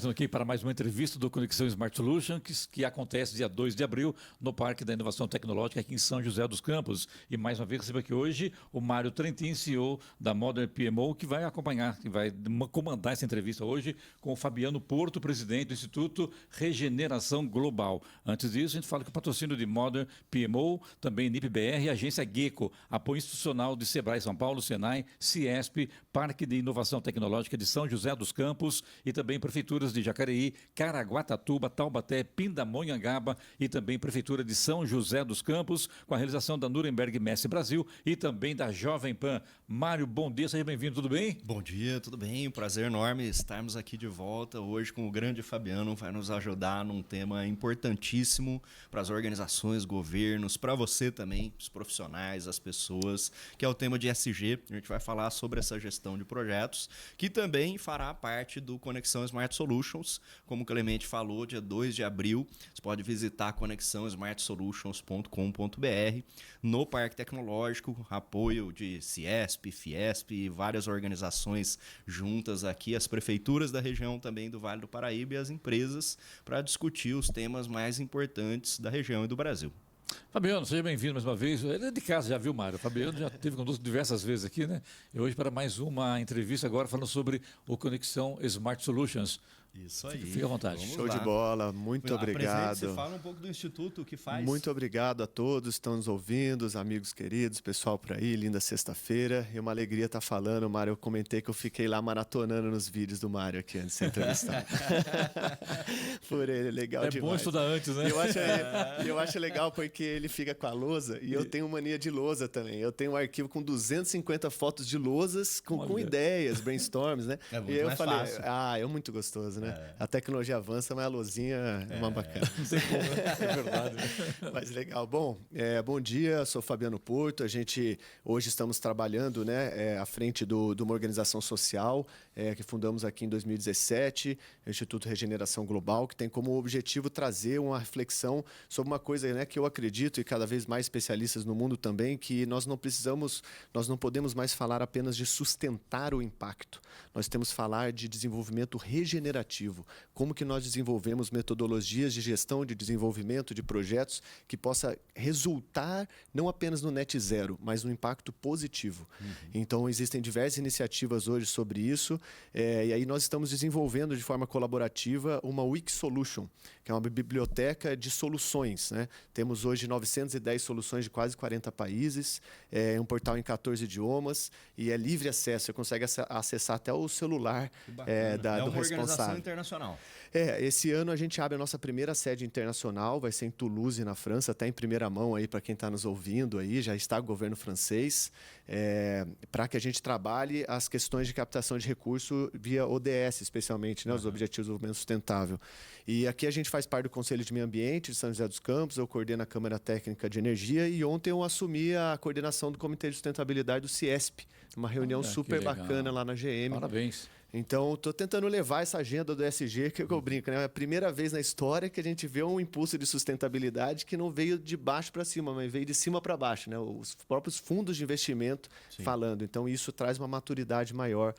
então aqui para mais uma entrevista do Conexão Smart Solutions, que acontece dia 2 de abril no Parque da Inovação Tecnológica aqui em São José dos Campos. E mais uma vez recebo aqui hoje o Mário Trentin, CEO da Modern PMO, que vai acompanhar, que vai comandar essa entrevista hoje com o Fabiano Porto, presidente do Instituto Regeneração Global. Antes disso, a gente fala que o patrocínio de Modern PMO, também NIP-BR e Agência Gecko, apoio institucional de Sebrae São Paulo, Senai, Ciesp, Parque de Inovação Tecnológica de São José dos Campos e também prefeituras de Jacareí, Caraguatatuba, Taubaté, Pindamonhangaba e também Prefeitura de São José dos Campos, com a realização da Nuremberg Messi Brasil e também da Jovem Pan. Mário, bom dia, seja bem-vindo, tudo bem? Bom dia, tudo bem? Um prazer enorme estarmos aqui de volta hoje com o grande Fabiano, vai nos ajudar num tema importantíssimo para as organizações, governos, para você também, os profissionais, as pessoas, que é o tema de ESG. A gente vai falar sobre essa gestão de projetos, que também fará parte do Conexão Smart Solutions, como o Clemente falou, dia 2 de abril. Você pode visitar conexãosmartsolutions.com.br no Parque Tecnológico, apoio de Ciesp, Fiesp e várias organizações juntas aqui, as prefeituras da região também do Vale do Paraíba e as empresas, para discutir os temas mais importantes da região e do Brasil. Fabiano, seja bem-vindo mais uma vez. Ele é de casa, já viu, Mário? O Fabiano já esteve conosco diversas vezes aqui, né? E hoje para mais uma entrevista agora falando sobre o Conexão Smart Solutions. Isso aí. Fique à vontade. Show de bola, muito obrigado. Você fala um pouco do Instituto, o que faz. Muito obrigado a todos que estão nos ouvindo, os amigos queridos, pessoal por aí, linda sexta-feira. É uma alegria estar falando, Mário. Eu comentei que eu fiquei lá maratonando nos vídeos do Mário aqui antes de ser entrevistado. Por ele, legal demais. É bom estudar antes, né? Eu acho legal porque ele fica com a lousa e eu tenho mania de lousa também. Eu tenho um arquivo com 250 fotos de lousas com ideias, brainstorms, né? É muito e aí eu mais falei, fácil. é muito gostoso, né? A tecnologia avança, mas a lousinha é uma bacana. Não sei como, é verdade. Mas legal. Bom, bom dia, sou Fabiano Porto. A gente hoje estamos trabalhando, né, à frente de uma organização social que fundamos aqui em 2017, o Instituto Regeneração Global, que tem como objetivo trazer uma reflexão sobre uma coisa, né, que eu acredito, e cada vez mais especialistas no mundo também, que nós não podemos mais falar apenas de sustentar o impacto. Nós temos que falar de desenvolvimento regenerativo. Como que nós desenvolvemos metodologias de gestão, de desenvolvimento de projetos que possa resultar não apenas no net zero, mas no impacto positivo. Então, existem diversas iniciativas hoje sobre isso, e aí nós estamos desenvolvendo de forma colaborativa uma Wix Solution, que é uma biblioteca de soluções, né? Temos hoje 910 soluções de quase 40 países, um portal em 14 idiomas e é livre acesso, você consegue acessar até o celular do responsável. Internacional. Esse ano a gente abre a nossa primeira sede internacional, vai ser em Toulouse, na França, até em primeira mão aí para quem está nos ouvindo aí, já está o governo francês, para que a gente trabalhe as questões de captação de recurso via ODS, especialmente, né, os Objetivos de Desenvolvimento Sustentável. E aqui a gente faz parte do Conselho de Meio Ambiente de São José dos Campos, eu coordeno a Câmara Técnica de Energia e ontem eu assumi a coordenação do Comitê de Sustentabilidade do Ciesp, uma reunião super bacana lá na GM. Parabéns. Então, estou tentando levar essa agenda do ESG, que eu brinco, né? É a primeira vez na história que a gente vê um impulso de sustentabilidade que não veio de baixo para cima, mas veio de cima para baixo, né? Os próprios fundos de investimento falando. Então, isso traz uma maturidade maior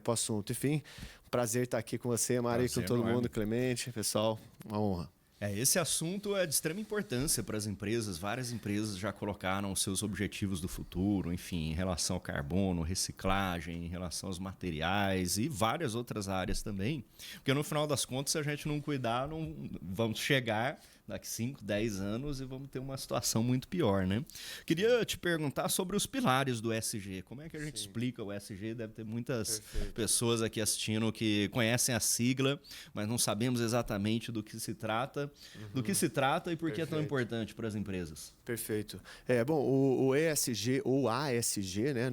para o assunto. Enfim, prazer estar aqui com você, Mari, com todo mundo, Clemente, pessoal, uma honra. Esse assunto é de extrema importância para as empresas. Várias empresas já colocaram os seus objetivos do futuro, enfim, em relação ao carbono, reciclagem, em relação aos materiais e várias outras áreas também. Porque no final das contas, se a gente não cuidar, não vamos chegar daqui 5, 10 anos e vamos ter uma situação muito pior, né? Queria te perguntar sobre os pilares do ESG. Como é que a gente explica o ESG? Deve ter muitas pessoas aqui assistindo que conhecem a sigla, mas não sabemos exatamente do que se trata. Do que se trata e por que é tão importante para as empresas? Perfeito. Bom, o ESG ou ASG, né,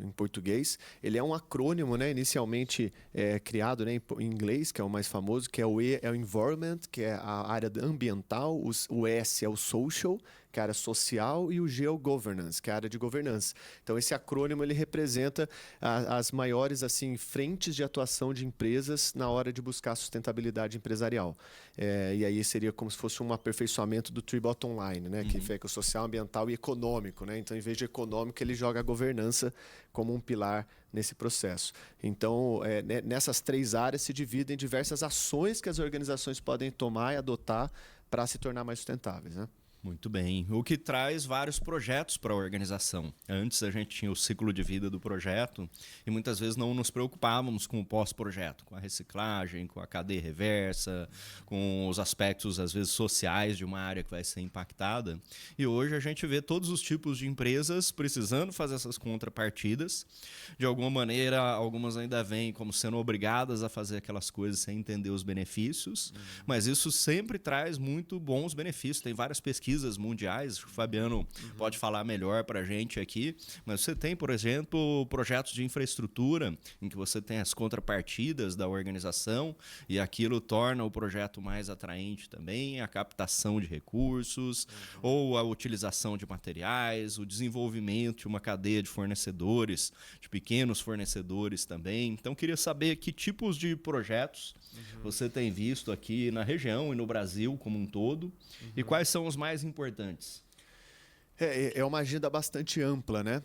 em português, ele é um acrônimo, né, inicialmente criado, né, em inglês, que é o mais famoso, que é o E é o Environment, que é a área ambiental, o S é o Social, que é a área social, e o Geogovernance, que é a área de governança. Então, esse acrônimo ele representa as maiores assim frentes de atuação de empresas na hora de buscar sustentabilidade empresarial. E aí seria como se fosse um aperfeiçoamento do Three Bottom Line, né? Que fica o social, ambiental e econômico, né? Então, em vez de econômico, ele joga a governança como um pilar nesse processo. Então, nessas 3 áreas se dividem diversas ações que as organizações podem tomar e adotar para se tornar mais sustentáveis, né? Muito bem. O que traz vários projetos para a organização. Antes a gente tinha o ciclo de vida do projeto e muitas vezes não nos preocupávamos com o pós-projeto, com a reciclagem, com a cadeia reversa, com os aspectos, às vezes, sociais de uma área que vai ser impactada. E hoje a gente vê todos os tipos de empresas precisando fazer essas contrapartidas. De alguma maneira, algumas ainda vêm como sendo obrigadas a fazer aquelas coisas sem entender os benefícios, mas isso sempre traz muito bons benefícios. Tem várias pesquisas mundiais, o Fabiano pode falar melhor para a gente aqui, mas você tem, por exemplo, projetos de infraestrutura em que você tem as contrapartidas da organização e aquilo torna o projeto mais atraente também, a captação de recursos ou a utilização de materiais, o desenvolvimento de uma cadeia de fornecedores, de pequenos fornecedores também. Então, queria saber que tipos de projetos você tem visto aqui na região e no Brasil como um todo e quais são os mais importantes. É uma agenda bastante ampla, né?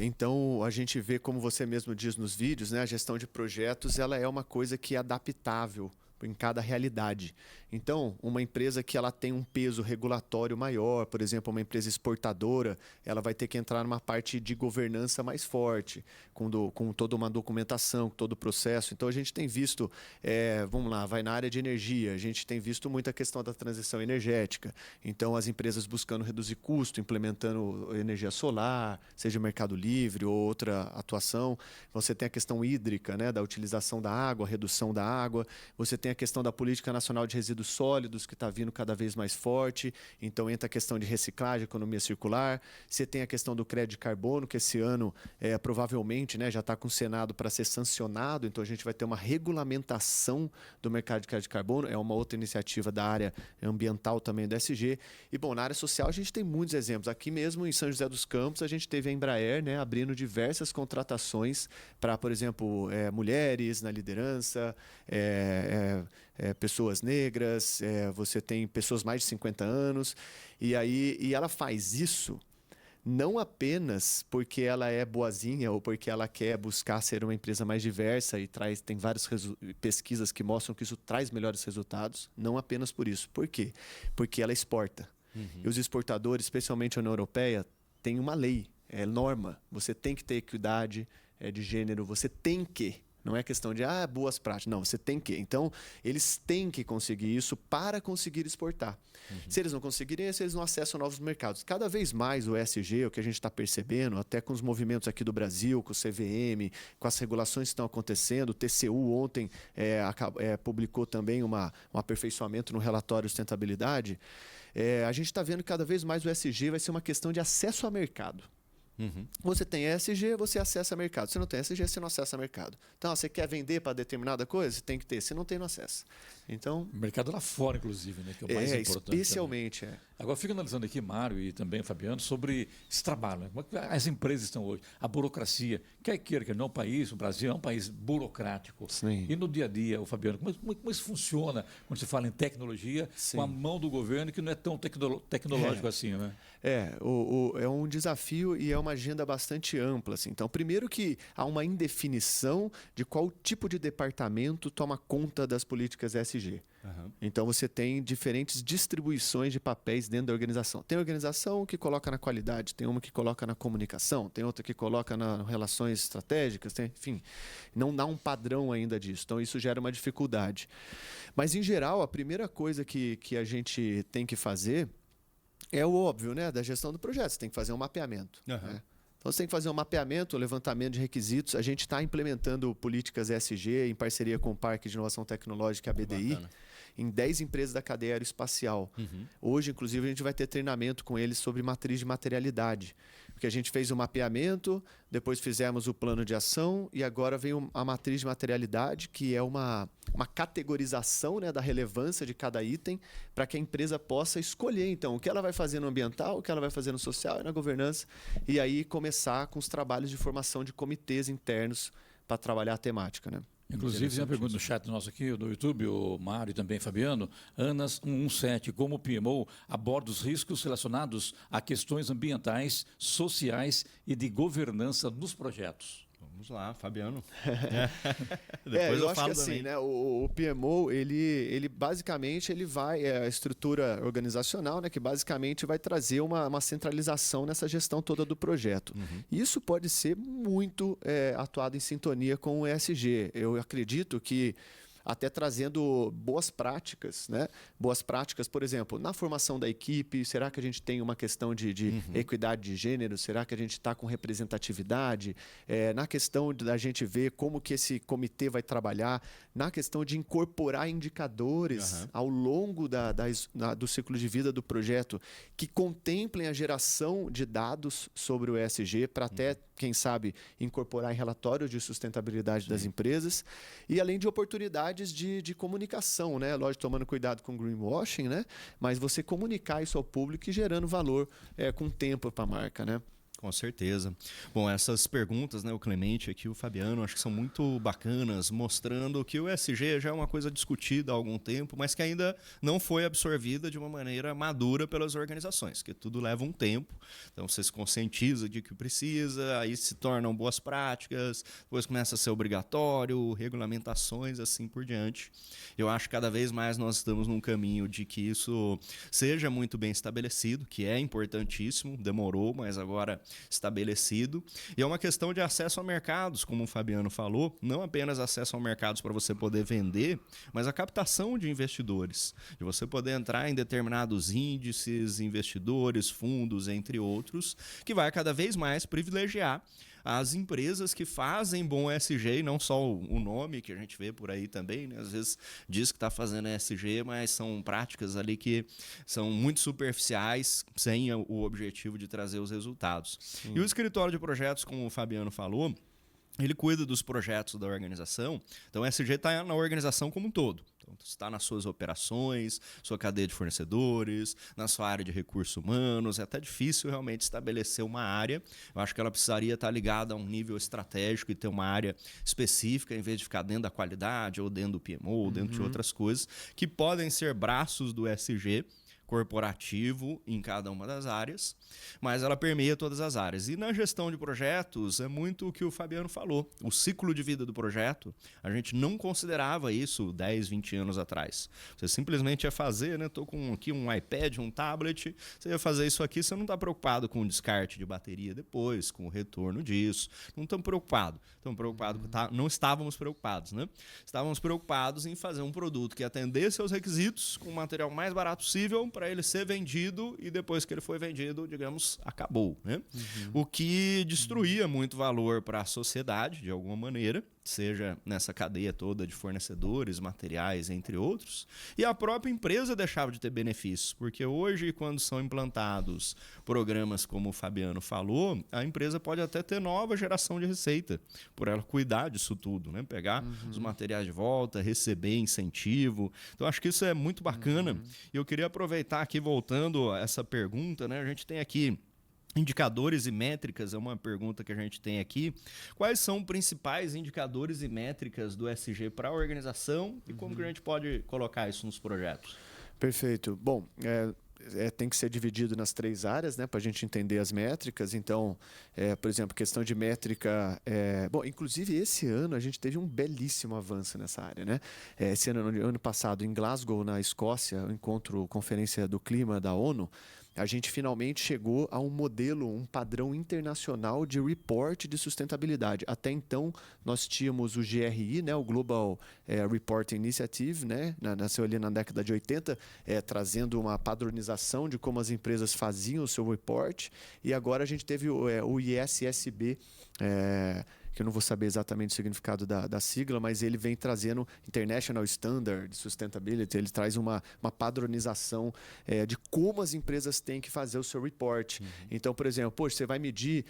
Então, a gente vê, como você mesmo diz nos vídeos, né? A gestão de projetos ela é uma coisa que é adaptável em cada realidade. Então, uma empresa que ela tem um peso regulatório maior, por exemplo, uma empresa exportadora, ela vai ter que entrar numa parte de governança mais forte, com toda uma documentação, com todo o processo. Então, a gente tem visto, vamos lá, vai na área de energia, a gente tem visto muita questão da transição energética. Então, as empresas buscando reduzir custo, implementando energia solar, seja Mercado Livre ou outra atuação. Você tem a questão hídrica, né, da utilização da água, redução da água. Você tem a questão da Política Nacional de Resíduos Sólidos, que está vindo cada vez mais forte. Então, entra a questão de reciclagem, economia circular. Você tem a questão do crédito de carbono, que esse ano, provavelmente, né, já está com o Senado para ser sancionado. Então, a gente vai ter uma regulamentação do mercado de crédito de carbono. É uma outra iniciativa da área ambiental também do SG. E, bom, na área social, a gente tem muitos exemplos. Aqui mesmo, em São José dos Campos, a gente teve a Embraer, né, abrindo diversas contratações para, por exemplo, mulheres na liderança, pessoas negras, você tem pessoas mais de 50 anos, e ela faz isso não apenas porque ela é boazinha ou porque ela quer buscar ser uma empresa mais diversa e tem várias pesquisas que mostram que isso traz melhores resultados, não apenas por isso. Por quê? Porque ela exporta. E os exportadores, especialmente a União Europeia, tem uma lei, norma. Você tem que ter equidade de gênero, você tem que. Não é questão de boas práticas. Não, você tem que. Então, eles têm que conseguir isso para conseguir exportar. Se eles não conseguirem, eles não acessam novos mercados. Cada vez mais o ESG, o que a gente está percebendo, até com os movimentos aqui do Brasil, com o CVM, com as regulações que estão acontecendo, o TCU ontem publicou também um aperfeiçoamento no relatório de sustentabilidade. A gente está vendo que cada vez mais o ESG vai ser uma questão de acesso a mercado. Você tem ESG, você acessa mercado. Se não tem ESG, você não acessa mercado. Então, você quer vender para determinada coisa? Você tem que ter. Se não tem, não acessa. Então, mercado lá fora, inclusive, né? Que é o mais importante. Especialmente, Agora, fico analisando aqui, Mário e também Fabiano, sobre esse trabalho. Né? Como é que as empresas estão hoje? A burocracia. Quer queira, que não, o Brasil é um país burocrático. Sim. E no dia a dia, o Fabiano, como isso funciona quando se fala em tecnologia, Sim. com a mão do governo, que não é tão tecnológico assim, né? É um desafio e é uma agenda bastante ampla. Assim. Então, primeiro que há uma indefinição de qual tipo de departamento toma conta das políticas ESG. Então, você tem diferentes distribuições de papéis dentro da organização. Tem organização que coloca na qualidade, tem uma que coloca na comunicação, tem outra que coloca nas relações estratégicas, enfim, não dá um padrão ainda disso. Então, isso gera uma dificuldade. Mas, em geral, a primeira coisa que a gente tem que fazer é o óbvio, né, da gestão do projeto. Você tem que fazer um mapeamento. Né? Então, você tem que fazer um mapeamento, levantamento de requisitos. A gente está implementando políticas ESG em parceria com o Parque de Inovação Tecnológica, a BDI, em 10 empresas da cadeia aeroespacial. Hoje, inclusive, a gente vai ter treinamento com eles sobre matriz de materialidade. Porque a gente fez o mapeamento, depois fizemos o plano de ação e agora vem a matriz de materialidade, que é uma categorização, né, da relevância de cada item para que a empresa possa escolher, então, o que ela vai fazer no ambiental, o que ela vai fazer no social e na governança, e aí começar com os trabalhos de formação de comitês internos para trabalhar a temática, né? Inclusive, tem uma pergunta no chat nosso aqui, do YouTube, o Mário e também Fabiano. Anas 117, como o PMO aborda os riscos relacionados a questões ambientais, sociais e de governança nos projetos? Vamos lá, Fabiano. Depois eu acho que assim, né, o PMO, ele basicamente vai, a estrutura organizacional, né, que basicamente vai trazer uma centralização nessa gestão toda do projeto. Isso pode ser muito atuado em sintonia com o ESG. Eu acredito que até trazendo boas práticas, né? Boas práticas, por exemplo, na formação da equipe, será que a gente tem uma questão de equidade de gênero? Será que a gente está com representatividade? Na questão da gente ver como que esse comitê vai trabalhar, na questão de incorporar indicadores ao longo do ciclo de vida do projeto que contemplem a geração de dados sobre o ESG para até, quem sabe, incorporar em relatórios de sustentabilidade das empresas e além de oportunidades de comunicação, né? Lógico, tomando cuidado com greenwashing, né? Mas você comunicar isso ao público e gerando valor com tempo para a marca, né? Com certeza. Bom, essas perguntas, né, o Clemente aqui, o Fabiano, acho que são muito bacanas, mostrando que o ESG já é uma coisa discutida há algum tempo, mas que ainda não foi absorvida de uma maneira madura pelas organizações, que tudo leva um tempo. Então, você se conscientiza de que precisa, aí se tornam boas práticas, depois começa a ser obrigatório, regulamentações, assim por diante. Eu acho que cada vez mais nós estamos num caminho de que isso seja muito bem estabelecido, que é importantíssimo, demorou, mas agora estabelecido. E é uma questão de acesso a mercados, como o Fabiano falou, não apenas acesso a mercados para você poder vender, mas a captação de investidores, de você poder entrar em determinados índices, investidores, fundos, entre outros, que vai cada vez mais privilegiar as empresas que fazem bom ESG, e não só o nome que a gente vê por aí também, né? Às vezes diz que está fazendo ESG, mas são práticas ali que são muito superficiais, sem o objetivo de trazer os resultados. Sim. E o escritório de projetos, como o Fabiano falou, ele cuida dos projetos da organização, então o ESG está na organização como um todo. Então, está nas suas operações, sua cadeia de fornecedores, na sua área de recursos humanos. É até difícil realmente estabelecer uma área. Eu acho que ela precisaria estar ligada a um nível estratégico e ter uma área específica, em vez de ficar dentro da qualidade, ou dentro do PMO, ou dentro de outras coisas, que podem ser braços do ESG corporativo em cada uma das áreas, mas ela permeia todas as áreas. E na gestão de projetos é muito o que o Fabiano falou. O ciclo de vida do projeto, a gente não considerava isso 10, 20 anos atrás. Você simplesmente ia fazer, né? Estou com aqui um iPad, um tablet, você ia fazer isso aqui, você não está preocupado com o descarte de bateria depois, com o retorno disso. Não estamos preocupados. Não estávamos preocupados, né? Estávamos preocupados em fazer um produto que atendesse aos requisitos com o material mais barato possível para ele ser vendido e depois que ele foi vendido, digamos, acabou, né? O que destruía muito valor para a sociedade, de alguma maneira, seja nessa cadeia toda de fornecedores, materiais, entre outros, e a própria empresa deixava de ter benefícios, porque hoje, quando são implantados programas como o Fabiano falou, a empresa pode até ter nova geração de receita, por ela cuidar disso tudo, né? Pegar os materiais de volta, receber incentivo. Então, acho que isso é muito bacana. E eu queria aproveitar aqui, voltando a essa pergunta, né? A gente tem aqui indicadores e métricas, é uma pergunta que a gente tem aqui. Quais são os principais indicadores e métricas do ESG para a organização e como que a gente pode colocar isso nos projetos? Perfeito. Bom, tem que ser dividido nas 3 áreas, né, para a gente entender as métricas. Então, por exemplo, questão de métrica... Bom, inclusive, esse ano a gente teve um belíssimo avanço nessa área, né? Esse ano passado, em Glasgow, na Escócia, o encontro, conferência do clima da ONU, a gente finalmente chegou a um modelo, um padrão internacional de report de sustentabilidade. Até então, nós tínhamos o GRI, né, o Global Reporting Initiative, né, nasceu ali na década de 80, trazendo uma padronização de como as empresas faziam o seu report. E agora a gente teve o ISSB, que eu não vou saber exatamente o significado da sigla, mas ele vem trazendo International Standard Sustainability, ele traz uma padronização de como as empresas têm que fazer o seu report. Então, por exemplo, poxa, você vai medir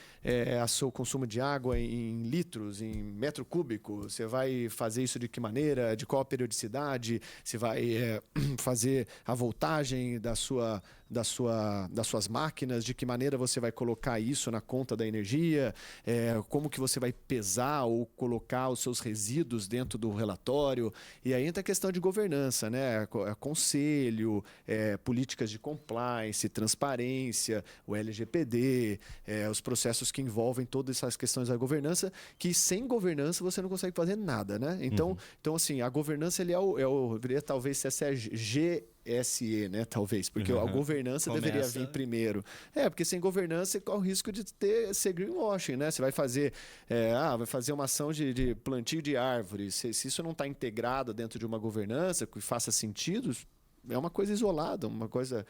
o seu consumo de água em litros, em metro cúbico, você vai fazer isso de que maneira, de qual a periodicidade, você vai fazer a voltagem das suas máquinas, de que maneira você vai colocar isso na conta da energia, como que você vai pesar ou colocar os seus resíduos dentro do relatório. E aí entra a questão de governança, né? Conselho, políticas de compliance, transparência, o LGPD, os processos que envolvem todas essas questões da governança, que sem governança você não consegue fazer nada, né? Então assim, a governança ele talvez se essa GSE, né? Talvez, porque a governança deveria vir primeiro. Porque sem governança você corre o risco de ser greenwashing, né? Você vai fazer, vai fazer uma ação de plantio de árvores. Se isso não está integrado dentro de uma governança que faça sentido, é uma coisa isolada, uma coisa.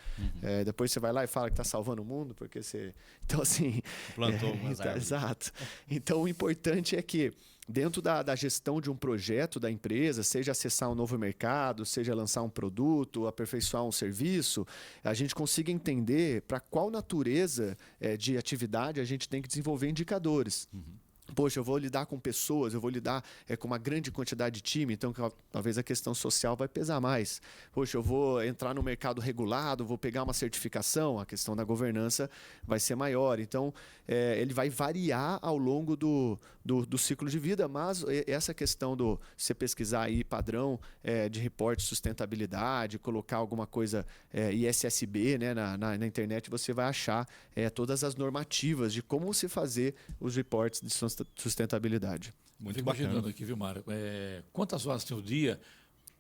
Depois você vai lá e fala que está salvando o mundo, porque você. Então, assim. Plantou umas árvores. Exato. Então, o importante é que, dentro da gestão de um projeto da empresa, seja acessar um novo mercado, seja lançar um produto, aperfeiçoar um serviço, a gente consiga entender para qual natureza de atividade a gente tem que desenvolver indicadores. Poxa, eu vou lidar com pessoas, eu vou lidar com uma grande quantidade de time, então talvez a questão social vai pesar mais. Poxa, eu vou entrar no mercado regulado, vou pegar uma certificação, a questão da governança vai ser maior. Então, ele vai variar ao longo do ciclo de vida, mas essa questão do você pesquisar aí padrão de reporte de sustentabilidade, colocar alguma coisa ISSB, né, na internet, você vai achar todas as normativas de como se fazer os reportes de sustentabilidade. Muito imaginando aqui, viu, Mário? Quantas horas tem o dia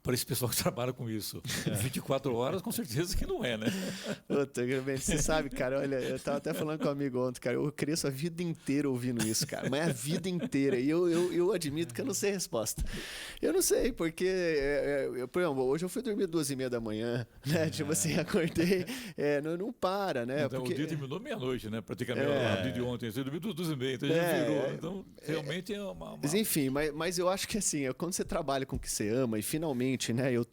para esse pessoal que trabalha com isso? 24 horas, com certeza que não é, né? Puta, você sabe, cara, olha, eu estava até falando com um amigo ontem, cara, eu cresço a vida inteira ouvindo isso, cara, mas a vida inteira. E eu admito que eu não sei a resposta. Eu não sei, porque, por exemplo, hoje eu fui dormir 2h30 da manhã, né? Tipo assim, acordei, não para, né? Então, porque o dia terminou meia-noite, né? Praticamente, o dia de ontem. Você dormiu 2h30, então já virou. Então, realmente é uma... Mas enfim, mas eu acho que assim, quando você trabalha com o que você ama e finalmente, né, eu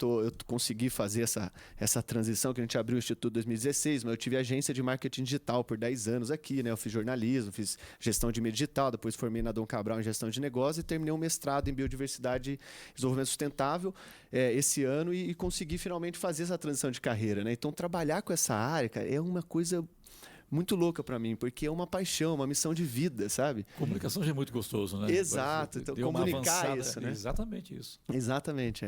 consegui fazer essa transição, que a gente abriu o Instituto em 2016, mas eu tive agência de marketing digital por 10 anos aqui, né? Eu fiz jornalismo, fiz gestão de mídia digital, depois formei na Dom Cabral em gestão de negócio e terminei um mestrado em biodiversidade e desenvolvimento sustentável esse ano e consegui finalmente fazer essa transição de carreira, né? Então, trabalhar com essa área, cara, é uma coisa muito louca para mim, porque é uma paixão, uma missão de vida, sabe? Comunicação já é muito gostoso, né? Exato, então comunicar isso, né? Exatamente isso. Exatamente,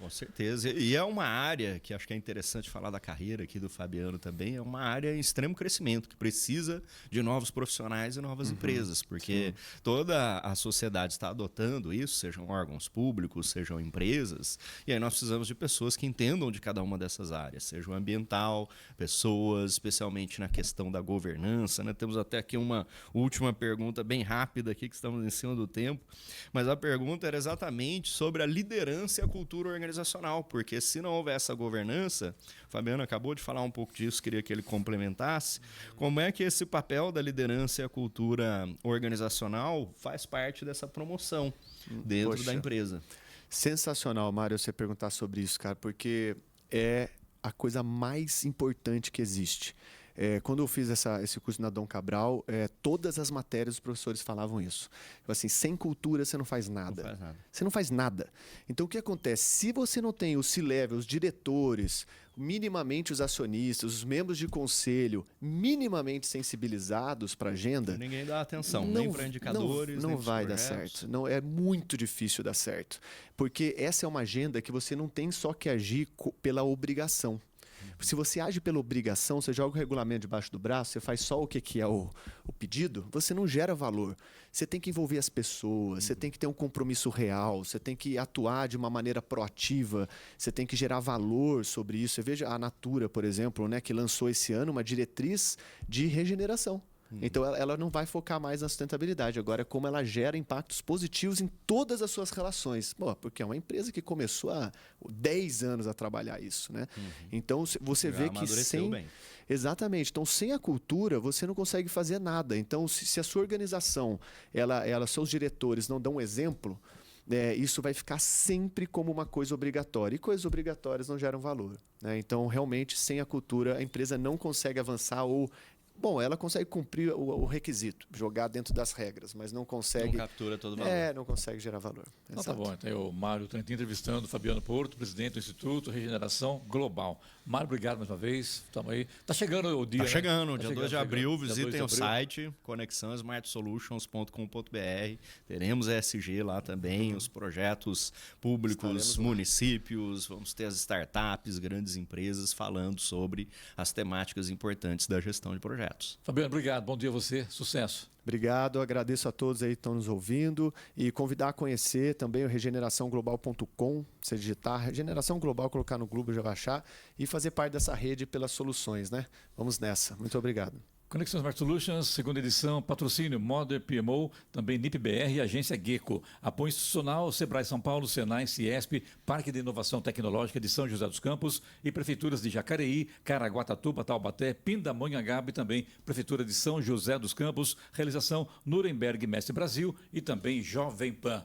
Com certeza. E é uma área que acho que é interessante falar da carreira aqui do Fabiano também, é uma área em extremo crescimento, que precisa de novos profissionais e novas empresas, porque toda a sociedade está adotando isso, sejam órgãos públicos, sejam empresas, e aí nós precisamos de pessoas que entendam de cada uma dessas áreas, seja o ambiental, pessoas, especialmente na questão da governança, né? Temos até aqui uma última pergunta bem rápida aqui, que estamos em cima do tempo, mas a pergunta era exatamente sobre a liderança e a cultura organizacional, porque se não houver essa governança, o Fabiano acabou de falar um pouco disso, queria que ele complementasse, como é que esse papel da liderança e a cultura organizacional faz parte dessa promoção dentro da empresa? Sensacional, Mário, você perguntar sobre isso, cara, porque é a coisa mais importante que existe. Quando eu fiz esse curso na Dom Cabral, todas as matérias os professores falavam isso. Assim, sem cultura você não faz nada. Não faz nada. Você não faz nada. Então, o que acontece? Se você não tem o C-level, os diretores, minimamente os acionistas, os membros de conselho, minimamente sensibilizados para a agenda... Ninguém dá atenção, nem para indicadores, não vai dar certo. Não, é muito difícil dar certo. Porque essa é uma agenda que você não tem só que agir pela obrigação. Se você age pela obrigação, você joga o regulamento debaixo do braço, você faz só o que é o pedido, você não gera valor. Você tem que envolver as pessoas, você tem que ter um compromisso real, você tem que atuar de uma maneira proativa, você tem que gerar valor sobre isso. Você veja a Natura, por exemplo, né, que lançou esse ano uma diretriz de regeneração. Então, ela não vai focar mais na sustentabilidade. Agora, é como ela gera impactos positivos em todas as suas relações. Pô, porque é uma empresa que começou há 10 anos a trabalhar isso, né? Então, você Já vê que amadureceu bem. Exatamente. Então, sem a cultura, você não consegue fazer nada. Então, se a sua organização, seus diretores não dão um exemplo, isso vai ficar sempre como uma coisa obrigatória. E coisas obrigatórias não geram valor, né? Então, realmente, sem a cultura, a empresa não consegue avançar ou... Bom, ela consegue cumprir o requisito, jogar dentro das regras, mas não consegue... Não captura todo o valor. Não consegue gerar valor. Então tá bom, então o Mário Trentin entrevistando o Fabiano Porto, presidente do Instituto Regeneração Global. Mário, obrigado mais uma vez. Estamos aí. Tá chegando o dia. Tá chegando, né? dia 2 de abril. Dia 2 Visitem de o abril. site conexãosmartsolutions.com.br. Teremos ESG lá também, os projetos públicos, Estaremos lá. municípios. Vamos ter as startups, grandes empresas falando sobre as temáticas importantes da gestão de projetos. Fabiano, obrigado. Bom dia a você. Sucesso. Obrigado, agradeço a todos aí que estão nos ouvindo e convidar a conhecer também o regeneraçãoglobal.com. Você digitar Regeneração Global, colocar no Google, já vai achar e fazer parte dessa rede pelas soluções, né? Vamos nessa. Muito obrigado. Conexão Smart Solutions, segunda edição, patrocínio Modern PMO, também NIP-BR e Agência Gecko. Apoio institucional, Sebrae São Paulo, Senai, Ciesp, Parque de Inovação Tecnológica de São José dos Campos e prefeituras de Jacareí, Caraguatatuba, Taubaté, Pindamonhangaba e também Prefeitura de São José dos Campos. Realização Nuremberg Mestre Brasil e também Jovem Pan.